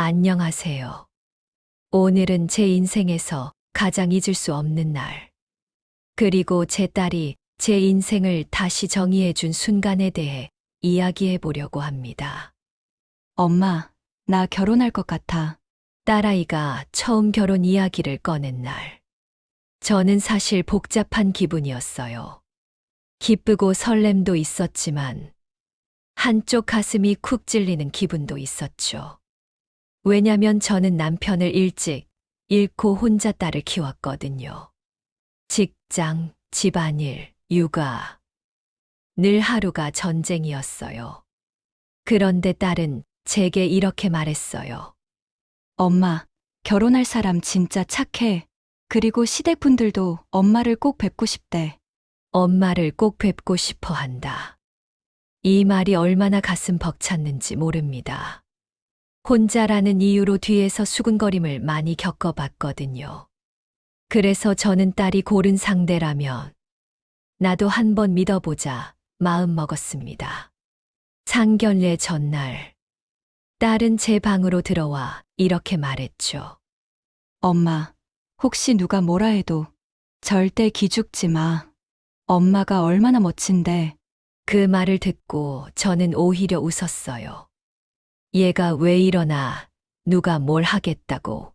안녕하세요. 오늘은 제 인생에서 가장 잊을 수 없는 날. 그리고 제 딸이 제 인생을 다시 정의해준 순간에 대해 이야기해 보려고 합니다. 엄마, 나 결혼할 것 같아. 딸아이가 처음 결혼 이야기를 꺼낸 날. 저는 사실 복잡한 기분이었어요. 기쁘고 설렘도 있었지만 한쪽 가슴이 쿡 찔리는 기분도 있었죠. 왜냐면 저는 남편을 일찍 잃고 혼자 딸을 키웠거든요. 직장, 집안일, 육아. 늘 하루가 전쟁이었어요. 그런데 딸은 제게 이렇게 말했어요. 엄마, 결혼할 사람 진짜 착해. 그리고 시댁분들도 엄마를 꼭 뵙고 싶대. 엄마를 꼭 뵙고 싶어 한다. 이 말이 얼마나 가슴 벅찼는지 모릅니다. 혼자라는 이유로 뒤에서 수근거림을 많이 겪어봤거든요. 그래서 저는 딸이 고른 상대라면 나도 한번 믿어보자 마음 먹었습니다. 상견례 전날, 딸은 제 방으로 들어와 이렇게 말했죠. 엄마, 혹시 누가 뭐라 해도 절대 기죽지 마. 엄마가 얼마나 멋진데. 그 말을 듣고 저는 오히려 웃었어요. 얘가 왜 이러나, 누가 뭘 하겠다고.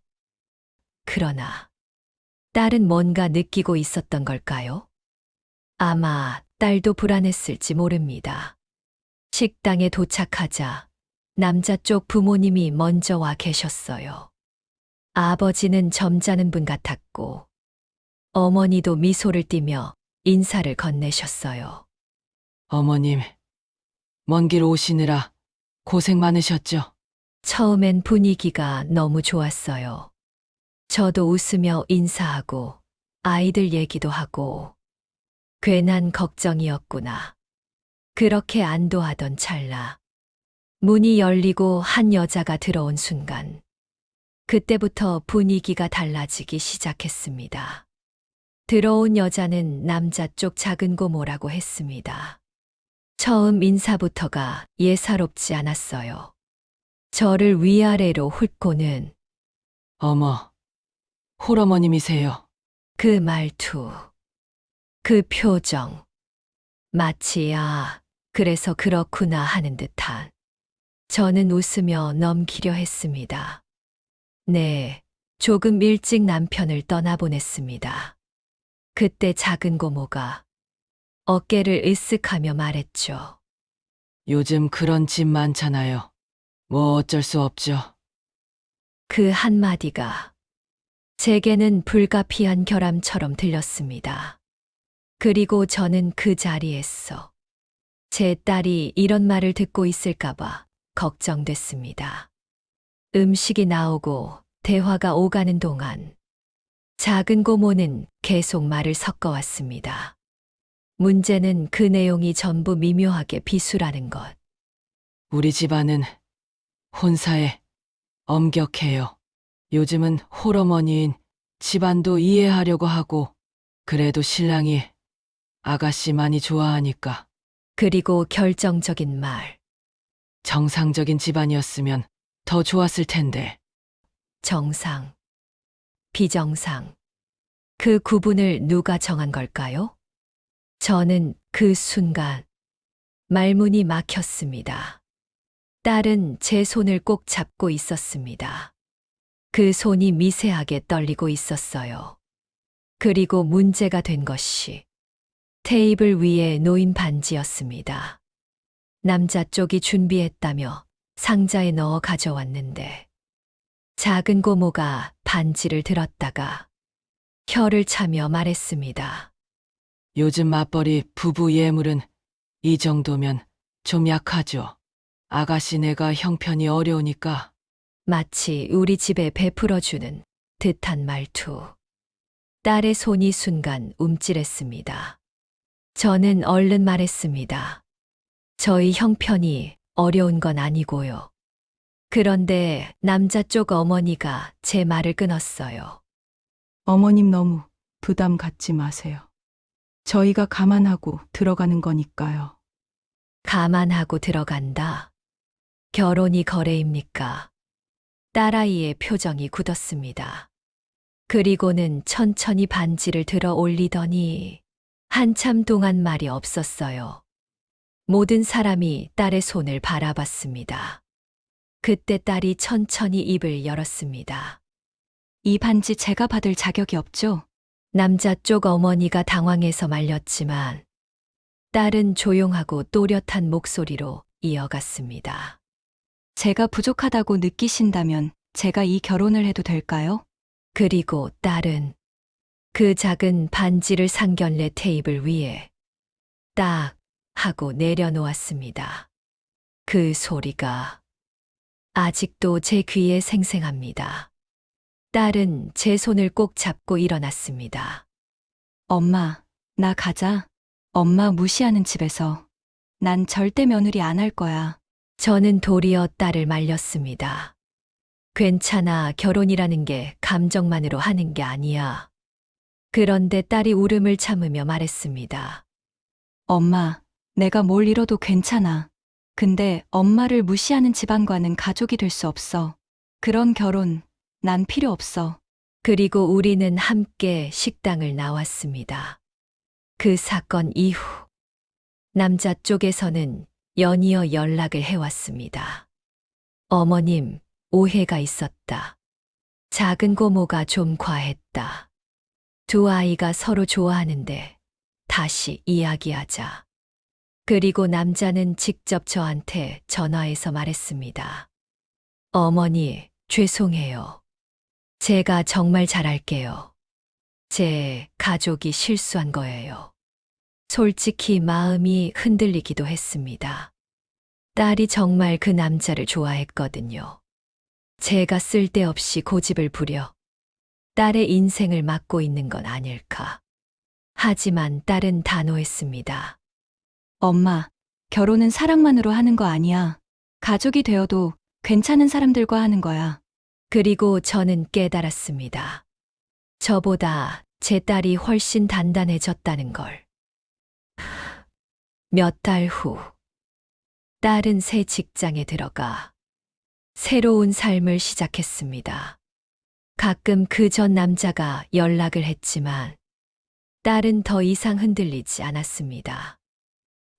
그러나 딸은 뭔가 느끼고 있었던 걸까요? 아마 딸도 불안했을지 모릅니다. 식당에 도착하자 남자 쪽 부모님이 먼저 와 계셨어요. 아버지는 점잖은 분 같았고 어머니도 미소를 띠며 인사를 건네셨어요. 어머님, 먼 길 오시느라 고생 많으셨죠? 처음엔 분위기가 너무 좋았어요. 저도 웃으며 인사하고 아이들 얘기도 하고 괜한 걱정이었구나. 그렇게 안도하던 찰나 문이 열리고 한 여자가 들어온 순간 그때부터 분위기가 달라지기 시작했습니다. 들어온 여자는 남자 쪽 작은 고모라고 했습니다. 처음 인사부터가 예사롭지 않았어요. 저를 위아래로 훑고는 어머, 홀어머님이세요. 그 말투, 그 표정, 마치 그래서 그렇구나 하는 듯한. 저는 웃으며 넘기려 했습니다. 네, 조금 일찍 남편을 떠나보냈습니다. 그때 작은 고모가 어깨를 으쓱하며 말했죠. 요즘 그런 집 많잖아요. 뭐 어쩔 수 없죠. 그 한마디가 제게는 불가피한 결함처럼 들렸습니다. 그리고 저는 그 자리에서 제 딸이 이런 말을 듣고 있을까봐 걱정됐습니다. 음식이 나오고 대화가 오가는 동안 작은 고모는 계속 말을 섞어왔습니다. 문제는 그 내용이 전부 미묘하게 비수라는 것. 우리 집안은 혼사에 엄격해요. 요즘은 홀어머니인 집안도 이해하려고 하고, 그래도 신랑이 아가씨 많이 좋아하니까. 그리고 결정적인 말. 정상적인 집안이었으면 더 좋았을 텐데. 정상, 비정상. 그 구분을 누가 정한 걸까요? 저는 그 순간 말문이 막혔습니다. 딸은 제 손을 꼭 잡고 있었습니다. 그 손이 미세하게 떨리고 있었어요. 그리고 문제가 된 것이 테이블 위에 놓인 반지였습니다. 남자 쪽이 준비했다며 상자에 넣어 가져왔는데 작은 고모가 반지를 들었다가 혀를 차며 말했습니다. 요즘 맞벌이 부부 예물은 이 정도면 좀 약하죠. 아가씨 내가 형편이 어려우니까. 마치 우리 집에 베풀어주는 듯한 말투. 딸의 손이 순간 움찔했습니다. 저는 얼른 말했습니다. 저희 형편이 어려운 건 아니고요. 그런데 남자 쪽 어머니가 제 말을 끊었어요. 어머님 너무 부담 갖지 마세요. 저희가 감안하고 들어가는 거니까요. 감안하고 들어간다. 결혼이 거래입니까? 딸아이의 표정이 굳었습니다. 그리고는 천천히 반지를 들어 올리더니 한참 동안 말이 없었어요. 모든 사람이 딸의 손을 바라봤습니다. 그때 딸이 천천히 입을 열었습니다. 이 반지 제가 받을 자격이 없죠? 남자 쪽 어머니가 당황해서 말렸지만 딸은 조용하고 또렷한 목소리로 이어갔습니다. 제가 부족하다고 느끼신다면 제가 이 결혼을 해도 될까요? 그리고 딸은 그 작은 반지를 상견례 테이블 위에 딱 하고 내려놓았습니다. 그 소리가 아직도 제 귀에 생생합니다. 딸은 제 손을 꼭 잡고 일어났습니다. 엄마, 나 가자. 엄마 무시하는 집에서. 난 절대 며느리 안 할 거야. 저는 도리어 딸을 말렸습니다. 괜찮아, 결혼이라는 게 감정만으로 하는 게 아니야. 그런데 딸이 울음을 참으며 말했습니다. 엄마, 내가 뭘 잃어도 괜찮아. 근데 엄마를 무시하는 집안과는 가족이 될 수 없어. 그런 결혼, 난 필요 없어. 그리고 우리는 함께 식당을 나왔습니다. 그 사건 이후 남자 쪽에서는 연이어 연락을 해왔습니다. 어머님, 오해가 있었다. 작은 고모가 좀 과했다. 두 아이가 서로 좋아하는데 다시 이야기하자. 그리고 남자는 직접 저한테 전화해서 말했습니다. 어머니, 죄송해요. 제가 정말 잘할게요. 제 가족이 실수한 거예요. 솔직히 마음이 흔들리기도 했습니다. 딸이 정말 그 남자를 좋아했거든요. 제가 쓸데없이 고집을 부려 딸의 인생을 막고 있는 건 아닐까. 하지만 딸은 단호했습니다. 엄마, 결혼은 사랑만으로 하는 거 아니야. 가족이 되어도 괜찮은 사람들과 하는 거야. 그리고 저는 깨달았습니다. 저보다 제 딸이 훨씬 단단해졌다는 걸. 몇 달 후, 딸은 새 직장에 들어가 새로운 삶을 시작했습니다. 가끔 그 전 남자가 연락을 했지만 딸은 더 이상 흔들리지 않았습니다.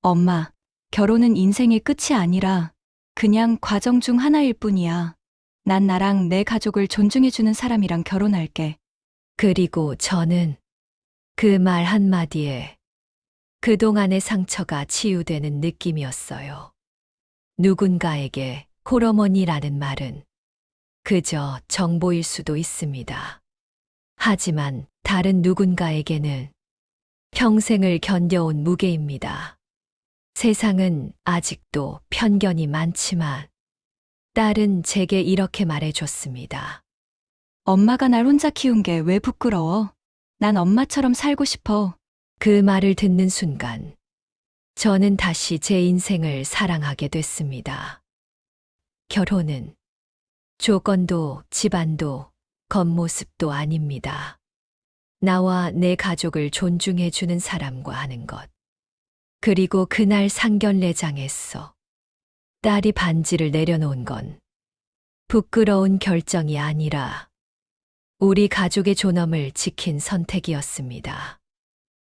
엄마, 결혼은 인생의 끝이 아니라 그냥 과정 중 하나일 뿐이야. 난 나랑 내 가족을 존중해주는 사람이랑 결혼할게. 그리고 저는 그 말 한마디에 그동안의 상처가 치유되는 느낌이었어요. 누군가에게 홀어머니라는 말은 그저 정보일 수도 있습니다. 하지만 다른 누군가에게는 평생을 견뎌온 무게입니다. 세상은 아직도 편견이 많지만 딸은 제게 이렇게 말해줬습니다. 엄마가 날 혼자 키운 게 왜 부끄러워? 난 엄마처럼 살고 싶어. 그 말을 듣는 순간 저는 다시 제 인생을 사랑하게 됐습니다. 결혼은 조건도 집안도 겉모습도 아닙니다. 나와 내 가족을 존중해주는 사람과 하는 것. 그리고 그날 상견례장에서 딸이 반지를 내려놓은 건 부끄러운 결정이 아니라 우리 가족의 존엄을 지킨 선택이었습니다.